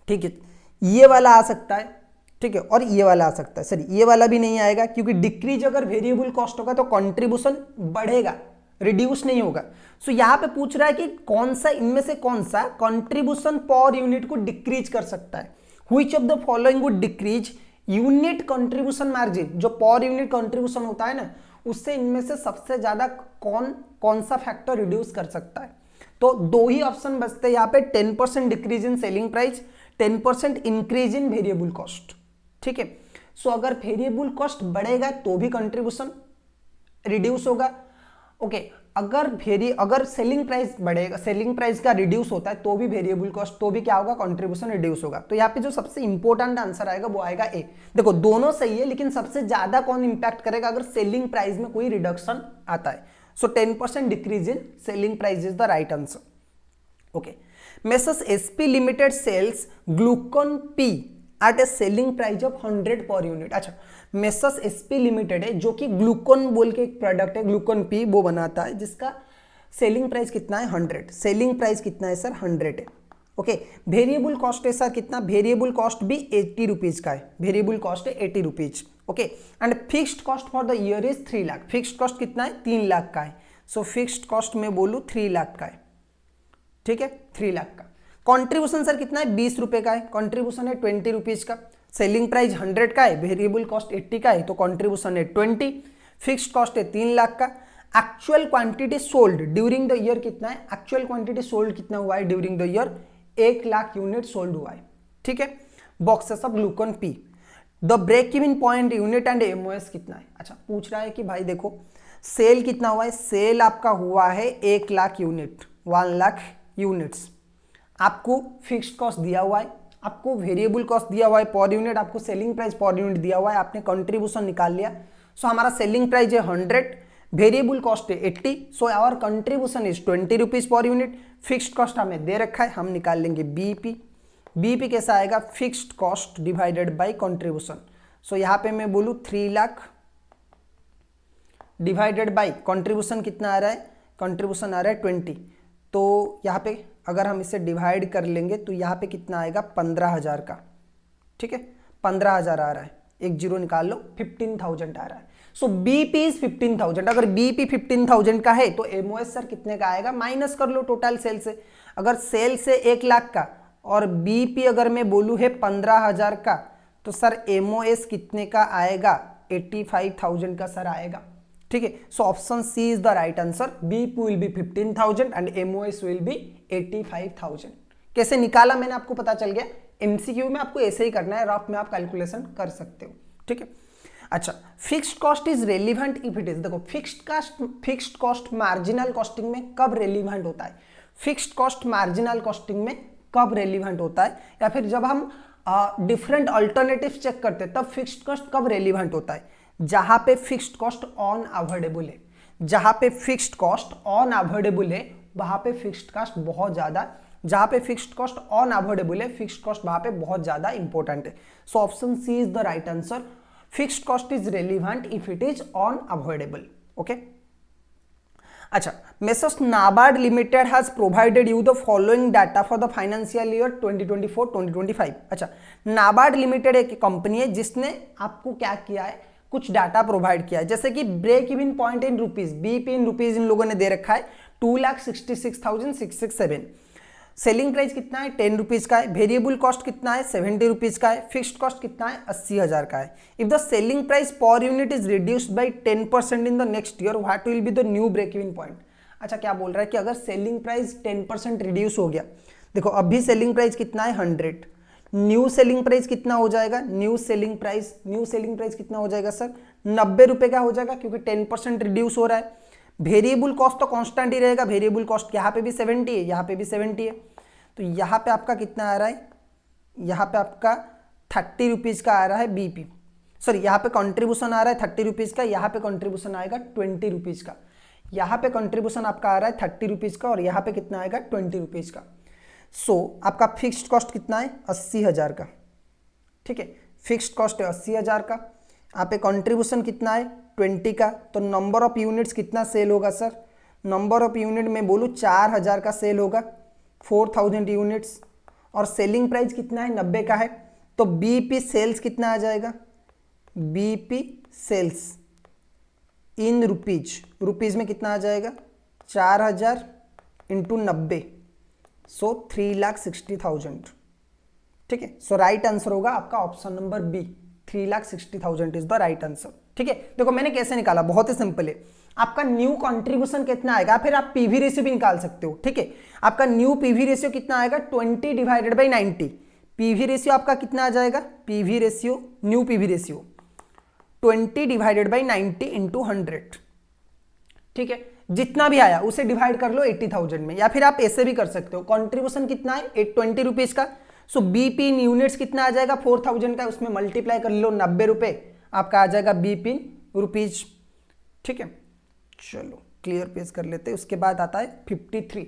ठीक है, ये वाला आ सकता है, ठीक है, और ये वाला आ सकता है। सर ये वाला भी नहीं आएगा क्योंकि डिक्रीज अगर वेरिएबल कॉस्ट होगा तो कंट्रीब्यूशन बढ़ेगा, रिड्यूस नहीं होगा। सो यहां पे पूछ रहा है कि कौन सा इनमें से कौन सा कंट्रीब्यूशन पर यूनिट को डिक्रीज कर सकता है। Which of the following would decrease unit contribution margin, जो पर यूनिट कंट्रीब्यूशन होता है ना, उससे इनमें से सबसे ज्यादा कौन सा फैक्टर रिड्यूस कर सकता है। तो दो ही ऑप्शन बचते हैं यहाँ पे, 10% decrease in selling price, 10% increase in variable cost. ठीक है, सो अगर वेरिएबल कॉस्ट बढ़ेगा तो भी कंट्रीब्यूशन रिड्यूस होगा। ओके, अगर सेलिंग प्राइस बढ़ेगा, सेलिंग प्राइस का रिड्यूस होता है तो भी वेरिएबल कॉस्ट, तो भी क्या होगा, कंट्रीब्यूशन रिड्यूस होगा। तो यहाँ पे जो सबसे इंपॉर्टेंट आंसर आएगा वो आएगा ए। देखो दोनों सही है, लेकिन सबसे ज्यादा कौन इंपैक्ट करेगा अगर सेलिंग प्राइस में कोई रिडक्शन आता है। So 10% decrease in selling price is the right answer. Okay, Messrs SP limited sells Glucon P at a selling price of 100 per unit. अच्छा, मेसर्स एसपी लिमिटेड है जो कि ग्लूकॉन बोल के एक प्रोडक्ट है, ग्लूकॉन पी, वो बनाता है जिसका सेलिंग प्राइस कितना है 100। सेलिंग प्राइस कितना है सर 100 है। ओके, वेरिएबल कॉस्ट है सर कितना, वेरिएबल कॉस्ट भी 80 रुपीज का है, वेरिएबल कॉस्ट है 80 rupees. Okay, and fixed cost for the year is 3 lakh. Fixed cost कितना है 3 लाख का है। सो फिक्स्ड कॉस्ट में बोलूं 3 लाख का है, ठीक है, 3 लाख का। कंट्रीब्यूशन सर कितना है 20 रुपए का है, कंट्रीब्यूशन है 20 रुपीज का। सेलिंग प्राइस 100 का है, वेरिएबल कॉस्ट 80 का है, तो कंट्रीब्यूशन है 20। फिक्स्ड कॉस्ट है 3 लाख का। Actual quantity sold during the year कितना है, एक्चुअल क्वांटिटी सोल्ड कितना हुआ है during the year, 1 lakh unit sold हुआ है। ठीक है, boxes of Glucon P. The break even point unit and MOS कितना है। अच्छा, पूछ रहा है कि भाई देखो सेल कितना हुआ है, सेल आपका हुआ है 1 लाख यूनिट, 1 लाख यूनिट्स। आपको फिक्स्ड कॉस्ट दिया हुआ है, आपको वेरिएबल कॉस्ट दिया हुआ है पर यूनिट, आपको सेलिंग प्राइस पर यूनिट दिया हुआ है, आपने कंट्रीब्यूशन निकाल लिया। सो हमारा सेलिंग प्राइस है 100, वेरिएबल कॉस्ट है 80, so our contribution is 20 rupees per unit. Fixed cost हमें दे रखा है, हम निकाल लेंगे बीपी। बीपी कैसा आएगा, fixed cost divided by contribution. So यहाँ पे मैं बोलूँ 3 लाख डिवाइडेड बाय कंट्रीब्यूशन कितना आ रहा है, कंट्रीब्यूशन आ रहा है 20। तो यहाँ पे अगर हम इसे डिवाइड कर लेंगे तो यहाँ पे कितना आएगा 15,000 का। ठीक है, 15,000 आ रहा है, एक जीरो निकाल लो, 15,000 आ रहा है। So BP is 15,000। अगर बीपी 15,000 का है तो एमओएस सर कितने का आएगा, माइनस कर लो टोटल सेल से। अगर सेल से 1 लाख का और बीपी अगर मैं बोलूँ है 15,000 का, तो सर एमओएस कितने का आएगा, 85,000 का सर आएगा। ठीक है, so option C is the right answer. BP will be 15,000 and MOS will be 85,000। कैसे निकाला मैंने आपको पता चल गया। एमसीक्यू में आपको ऐसे ही करना है, रफ में आप कैलकुलेशन कर सकते हो। ठीक है, अच्छा, fixed cost is relevant if it is, देखो फिक्स्ड कॉस्ट मार्जिनल कॉस्टिंग में कब रेलिवेंट होता है, फिक्स्ड कॉस्ट मार्जिनल कॉस्टिंग में कब रेलिवेंट होता है, या फिर जब हम डिफरेंट अल्टरनेटिव चेक करते हैं तब फिक्स्ड कॉस्ट कब रेलिवेंट होता है, जहां पे फिक्स्ड कॉस्ट ऑन अवॉइडेबल है। जहां पे फिक्स्ड कॉस्ट ऑन अवॉइडेबल है वहां पे फिक्स्ड कॉस्ट बहुत ज्यादा, जहां पे फिक्स्ड कॉस्ट ऑन अवॉइडेबल है फिक्स्ड कॉस्ट वहां पे बहुत ज्यादा इंपॉर्टेंट है। So option C is the right answer. Fixed cost is relevant if it is unavoidable. Okay, अच्छा, Messrs NABARD limited has provided you the following data for the financial year 2024-2025। अच्छा, NABARD limited एक company है जिसने आपको क्या किया है, कुछ डाटा प्रोवाइड किया है, जैसे कि break even point in rupees, BP in rupees इन लोगों ने दे रखा है 2,66,667। सेलिंग प्राइस कितना है 10 रुपीज़ का है, वेरिएबल कॉस्ट कितना है 70 रुपीज़ का है, फिक्स्ड कॉस्ट कितना है 80,000 का है। If the selling price per unit is reduced by 10% in the next year, what will be the new break even point. अच्छा क्या बोल रहा है कि अगर सेलिंग प्राइस 10% रिड्यूस हो गया, देखो अभी सेलिंग प्राइस कितना है 100, न्यू सेलिंग प्राइस कितना हो जाएगा, न्यू सेलिंग प्राइस कितना हो जाएगा सर 90 रुपए का हो जाएगा, क्योंकि 10% रिड्यूस हो रहा है। वेरिएबल कॉस्ट तो कांस्टेंट ही रहेगा, वेरिएबल कॉस्ट यहाँ पे भी 70 है, यहाँ पे भी 70 है, तो यहाँ पे आपका कितना आ रहा है, यहाँ पे आपका 30 रुपीज़ का आ रहा है बीपी, सॉरी यहाँ पे कंट्रीब्यूशन आ रहा है 30 रुपीज़ का, यहाँ पे कंट्रीब्यूशन आएगा 20 रुपीज़ का, यहाँ पे कंट्रीब्यूशन आपका आ रहा है 30 रुपीज़ का और यहाँ पे कितना आएगा 20 रुपीज़ का। सो आपका फिक्स्ड कॉस्ट कितना है 80,000 का, ठीक है, फिक्स्ड कॉस्ट है 80,000 का, यहाँ पे कंट्रीब्यूशन कितना है 20 का, तो नंबर ऑफ यूनिट्स कितना सेल होगा सर, नंबर ऑफ यूनिट में बोलूँ 4000 का सेल होगा, 4000 यूनिट्स, और सेलिंग प्राइस कितना है 90 का है, तो बीपी सेल्स कितना आ जाएगा, बीपी सेल्स इन रुपीज़ में कितना आ जाएगा 4000 इंटू 90, सो 3,60,000, ठीक है। सो राइट आंसर होगा आपका option number B, 3,60,000 is the right answer, ठीक है। देखो मैंने कैसे निकाला, बहुत ही सिंपल है, आपका न्यू कंट्रीब्यूशन कितना आएगा, फिर आप पीवी रेशियो भी निकाल सकते हो, ठीक है। आपका न्यू पीवी रेशियो कितना आएगा 20 डिवाइडेड बाई 90, पीवी रेशियो आपका कितना आ जाएगा, PV ratio new PV ratio 20 divided by 90 into 100, ठीक है। जितना भी आया उसे डिवाइड कर लो 80,000 में, या फिर आप ऐसे भी कर सकते हो, कंट्रीब्यूशन कितना है 20 रुपीज़ का, सो बीपी इन यूनिट्स कितना आ जाएगा 4000 का, उसमें मल्टीप्लाई कर लो 90 रुपए, आपका आ जाएगा बीपी इन रुपीज, ठीक है। चलो क्लियर पेज कर लेते हैं। उसके बाद आता है 53,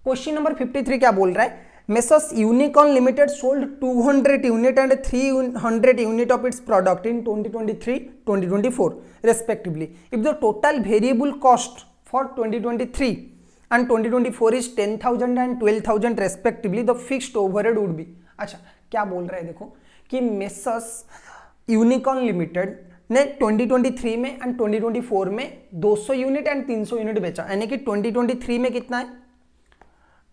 क्वेश्चन नंबर 53 क्या बोल रहा है, messrs unicorn limited sold 200 unit and 300 unit of its product in 2023-2024 respectively, if the total variable cost for 2023 and 2024 is 10,000 and 12,000 respectively, the fixed overhead would be। अच्छा क्या बोल रहा है देखो कि मेसर्स यूनिकॉर्न लिमिटेड ने 2023 में एंड 2024 में 200 यूनिट एंड 300 यूनिट बेचा, यानी कि 2023 में कितना है,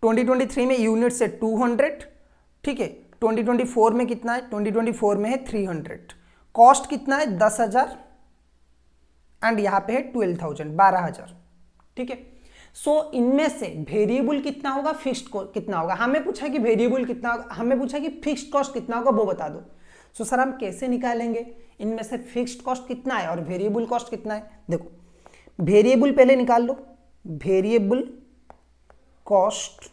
2023 में यूनिट से 200, ठीक है, 2024 में कितना है, 2024 में है 300, कॉस्ट कितना है 10,000 एंड यहाँ पे है 12,000 12,000, ठीक है। सो इनमें से वेरिएबल कितना होगा, फिक्स्ड कितना होगा, हमें पूछा कि वेरिएबल कितना होगा, हमें पूछा कि फिक्स्ड कॉस्ट कितना होगा वो बता दो। सो सर हम कैसे निकालेंगे, इनमें से फिक्स्ड कॉस्ट कितना है और वेरिएबल कॉस्ट कितना है, देखो वेरिएबल पहले निकाल लो, variable cost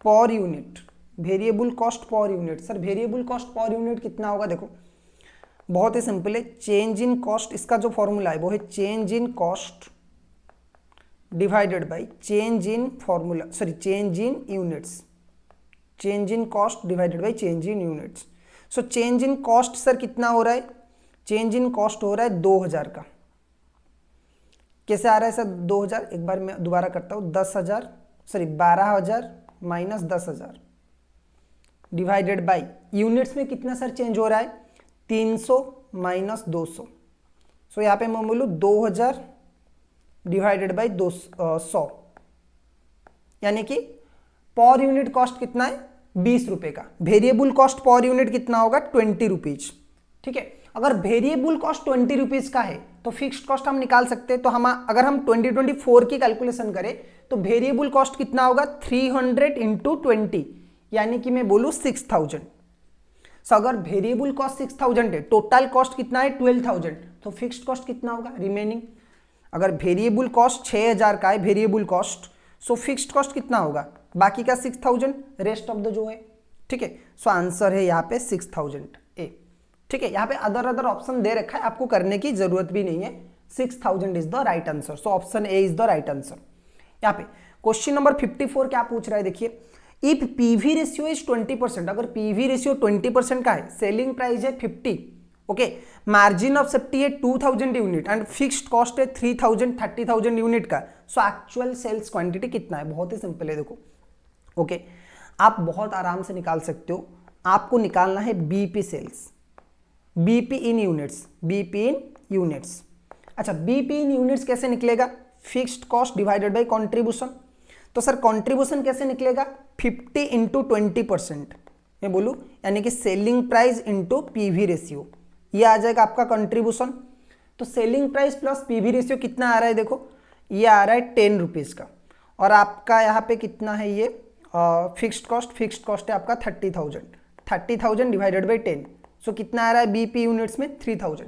per unit, variable cost per unit, sir variable cost per unit कितना होगा, देखो बहुत ही सिंपल है, चेंज इन कॉस्ट, इसका जो फॉर्मूला है वो है change in cost divided by change in formula, sorry change in units, change in cost divided by change in units. So change in cost sir कितना हो रहा है, चेंज इन कॉस्ट हो रहा है 2000 का, कैसे आ रहा है सर 2000, एक बार मैं दोबारा करता हूँ, 10,000 sorry 12,000 minus 10,000 divided by units में कितना सर चेंज हो रहा है 300 माइनस 200, सो यहाँ पे मैं बोलूँ 2000 डिवाइडेड बाई 100, यानी कि पर यूनिट कॉस्ट कितना है 20 रुपए का, वेरिएबल कॉस्ट पर यूनिट कितना होगा 20 रुपीज, ठीक है। अगर वेरिएबल कॉस्ट 20 रुपीज का है तो फिक्स्ड कॉस्ट हम निकाल सकते हैं, तो हम अगर हम 2024 की कैलकुलेशन करें तो वेरिएबल कॉस्ट कितना होगा 300 इंटू 20, यानी कि मैं बोलूँ 6,000। सो अगर वेरिएबल कॉस्ट 6,000 है, टोटल कॉस्ट कितना है 12,000, तो फिक्स्ड कॉस्ट कितना होगा रिमेनिंग, अगर वेरिएबल कॉस्ट 6,000 का है वेरिएबल कॉस्ट, सो फिक्स्ड कॉस्ट कितना होगा बाकी का 6,000, रेस्ट ऑफ द जो है, ठीक है। सो आंसर है यहाँ पे 6,000 ए, ठीक है। यहाँ पे अदर ऑप्शन दे रखा है, आपको करने की जरूरत भी नहीं है, 6,000 is the right answer, so option A is the right answer. यहाँ पे क्वेश्चन नंबर 54 क्या पूछ रहा है, देखिए इफ पीवी रेशियो इज 20%, अगर पीवी रेशियो 20% का है, सेलिंग प्राइस है 50, ओके, मार्जिन ऑफ सेफ्टी है 2000 यूनिट एंड फिक्स्ड कॉस्ट है 3000 30,000 यूनिट का, सो एक्चुअल सेल्स क्वांटिटी कितना है, बहुत ही सिंपल है देखो, ओके, आप बहुत आराम से निकाल सकते हो, आपको निकालना है बीपी सेल्स, बीपी इन यूनिट्स, बीपी इन यूनिट्स। अच्छा बीपी इन यूनिट्स कैसे निकलेगा, fixed cost divided by contribution, तो सर कंट्रीब्यूशन कैसे निकलेगा, 50 इंटू 20%, मैं बोलूँ यानी कि selling price into PV ratio, ये आ जाएगा आपका कंट्रीब्यूशन। तो selling price plus PV ratio कितना आ रहा है, देखो ये आ रहा है 10 रुपीज़ का, और आपका यहाँ पे कितना है ये फिक्स्ड कॉस्ट है आपका 30,000 डिवाइडेड बाई 10, सो कितना आ रहा है बीपी यूनिट्स में 3000।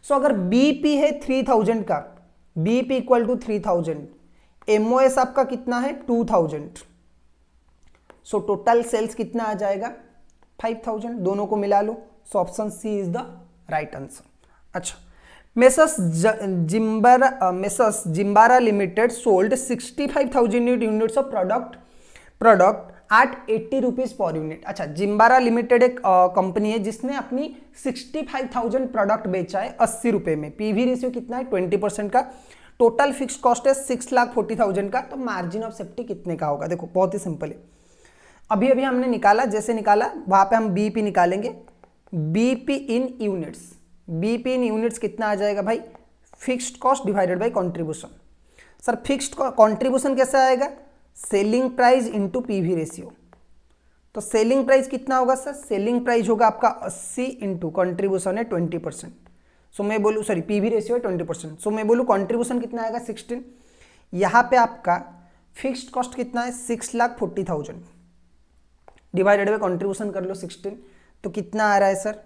सो अगर बीपी है 3000 का, बीपी इक्वल टू 3000, एमओएस आपका कितना है 2000, सो टोटल सेल्स कितना आ जाएगा 5000, दोनों को मिला लो, so option C is the right answer. अच्छा, मेसर्स जिम्बारा limited sold 65,000 units of product at 80 rupees per unit. अच्छा, जिम्बारा लिमिटेड एक कंपनी है जिसने अपनी 65,000 प्रोडक्ट बेचा है 80 रुपए में। पीवी रेशियो कितना है 20% का, टोटल फिक्स कॉस्ट है 6,40,000 का, तो मार्जिन ऑफ सेफ्टी कितने का होगा, देखो बहुत ही सिंपल है। अभी अभी हमने निकाला, जैसे निकाला वहां पे हम बीपी निकालेंगे, बीपी इन यूनिट्स, बीपी इन यूनिट्स कितना आ जाएगा भाई, fixed cost divided by contribution. Sir fixed contribution कैसे आएगा, selling price into PV ratio, तो सेलिंग प्राइस कितना होगा सर, सेलिंग प्राइस होगा आपका 80 इंटू कंट्रीब्यूशन है 20%, सो मैं बोलूँ सॉरी पीवी रेशियो है 20%, सो मैं बोलूँ कंट्रीब्यूशन कितना आएगा 16, यहाँ पे आपका फिक्स्ड कॉस्ट कितना है 6,40,000 डिवाइडेड बाय कंट्रीब्यूशन कर लो 16, तो कितना आ रहा है सर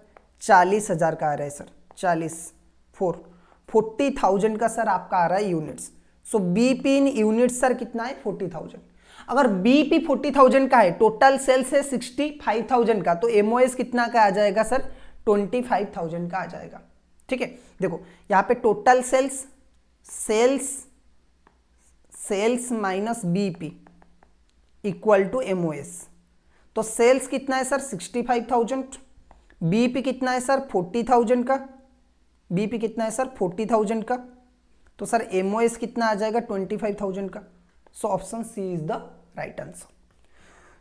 40,000 का आ रहा है सर, 40,000 का सर आपका आ रहा है यूनिट्स। सो बीपी इन यूनिट्स सर कितना है 40,000। अगर बीपी 40,000 का है, टोटल सेल्स है 65,000 का, तो एमओएस कितना का आ जाएगा सर 25,000 का आ जाएगा। ठीक है, देखो यहाँ पे total sales minus BP equal to MOS, तो सेल्स कितना है सर 65,000, बीपी कितना है सर 40,000 का, बीपी कितना है सर 40,000 का, तो सर एमओएस कितना आ जाएगा 25,000 का। So option C is the right answer.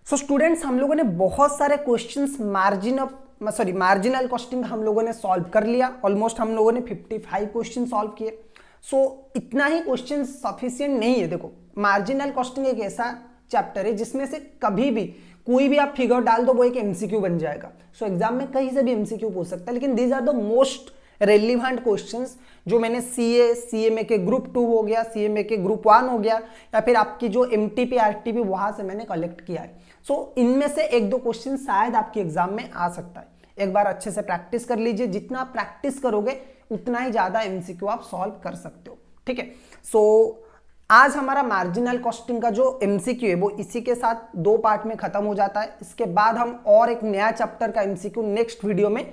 So students, हम लोगों ने बहुत सारे क्वेश्चंस मार्जिनल कॉस्टिंग हम लोगों ने सॉल्व कर लिया, ऑलमोस्ट हम लोगों ने 55 क्वेश्चन सॉल्व किए। सो इतना ही क्वेश्चन सफिशिएंट नहीं है। देखो, मार्जिनल कॉस्टिंग एक ऐसा चैप्टर है जिसमें से कभी भी कोई भी आप फिगर डाल दो वो एक एमसीक्यू बन जाएगा। सो एग्जाम में कहीं से भी एमसीक्यू पूछ सकता है, लेकिन these are the most relevant questions जो मैंने सीएमए के ग्रुप 2 हो गया, सीएमए के ग्रुप 1 हो गया, या फिर आपकी जो एमटीपी आरटीपी वहां से मैंने कलेक्ट किया है। सो इनमें से एक दो क्वेश्चन शायद आपके एग्जाम में आ सकता है। एक बार अच्छे से प्रैक्टिस कर लीजिए, जितना आप प्रैक्टिस करोगे उतना ही ज्यादा एमसीक्यू आप सॉल्व कर सकते हो। ठीक है, सो आज हमारा मार्जिनल कॉस्टिंग का जो एमसीक्यू है वो इसी के साथ 2 पार्ट में खत्म हो जाता है। इसके बाद हम और एक नया चैप्टर का एमसीक्यू नेक्स्ट वीडियो में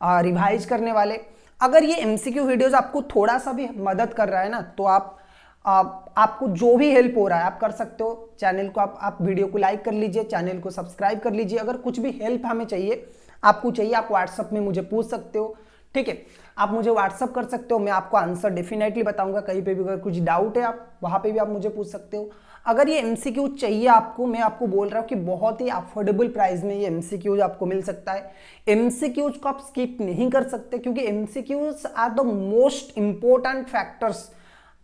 रिवाइज करने वाले। अगर ये एमसीक्यू वीडियोस आपको थोड़ा सा भी मदद कर रहा है ना, तो आपको जो भी हेल्प हो रहा है आप कर सकते हो। चैनल को आप वीडियो को लाइक कर लीजिए, चैनल को सब्सक्राइब कर लीजिए। अगर कुछ भी हेल्प हमें चाहिए, आपको चाहिए, आप व्हाट्सएप में मुझे पूछ सकते हो। ठीक है, आप मुझे व्हाट्सअप कर सकते हो, मैं आपको आंसर डेफिनेटली बताऊंगा। कहीं पे भी अगर कुछ डाउट है आप वहां पे भी आप मुझे पूछ सकते हो। अगर ये एमसीक्यू चाहिए आपको, मैं आपको बोल रहा हूँ कि बहुत ही अफोर्डेबल प्राइस में ये एमसीक्यूज आपको मिल सकता है। एमसीक्यूज को आप स्किप नहीं कर सकते, क्योंकि MCQs are the most important factors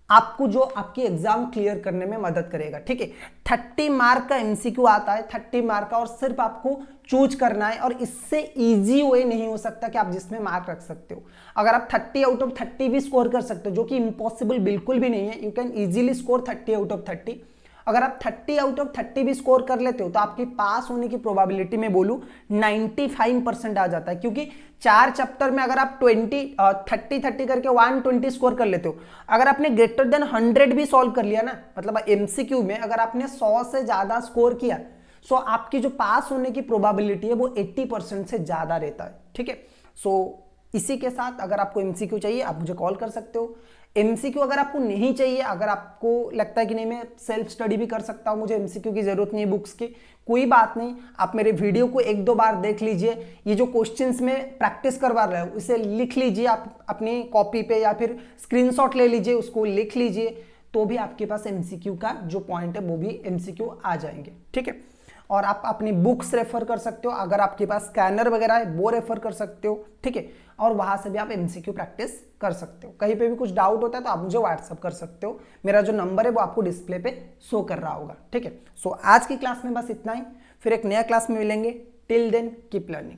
आपको जो आपकी एग्जाम क्लियर करने में मदद करेगा। ठीक है, 30 मार्क का एमसीक्यू आता है, 30 मार्क का, और सिर्फ आपको चूज करना है। और इससे इजी वे नहीं हो सकता कि आप जिसमें मार्क रख सकते हो। अगर आप 30 आउट ऑफ 30 भी स्कोर कर सकते हो, जो कि इम्पॉसिबल बिल्कुल भी नहीं है, you can easily score 30 out of 30। अगर आप 30 आउट ऑफ 30 भी स्कोर कर लेते हो तो आपकी पास होने की प्रोबेबिलिटी में बोलूं 95% आ जाता है। क्योंकि 4 चैप्टर में अगर आप 30 करके 120 स्कोर कर लेते हो, अगर आपने ग्रेटर देन 100 भी सॉल्व कर लिया ना, मतलब एमसीक्यू में अगर आपने 100 से ज्यादा स्कोर किया, सो आपकी जो पास होने की प्रोबेबिलिटी है वो 80% से ज्यादा रहता है। ठीक है, सो इसी के साथ अगर आपको एमसीक्यू चाहिए आप मुझे कॉल कर सकते हो। एमसीक्यू अगर आपको नहीं चाहिए, अगर आपको लगता है कि नहीं मैं सेल्फ स्टडी भी कर सकता हूं, मुझे एमसीक्यू की जरूरत नहीं है बुक्स की, कोई बात नहीं, आप मेरे वीडियो को 1-2 बार देख लीजिए। ये जो क्वेश्चंस में प्रैक्टिस करवा रहे हो इसे लिख लीजिए आप अपनी कॉपी पे, या फिर स्क्रीनशॉट ले लीजिए, उसको लिख लीजिए, तो भी आपके पास एमसीक्यू का जो पॉइंट है वो भी एमसीक्यू आ जाएंगे। ठीक है, और आप अपनी बुक्स रेफर कर सकते हो, अगर आपके पास स्कैनर वगैरह है वो रेफर कर सकते हो। ठीक है, और वहां से भी आप एमसीक्यू प्रैक्टिस कर सकते हो। कहीं पे भी कुछ डाउट होता है तो आप मुझे व्हाट्सअप कर सकते हो, मेरा जो नंबर है वो आपको डिस्प्ले पे शो कर रहा होगा। ठीक है, सो आज की क्लास में बस इतना ही, फिर एक नया क्लास में मिलेंगे। Till then keep learning.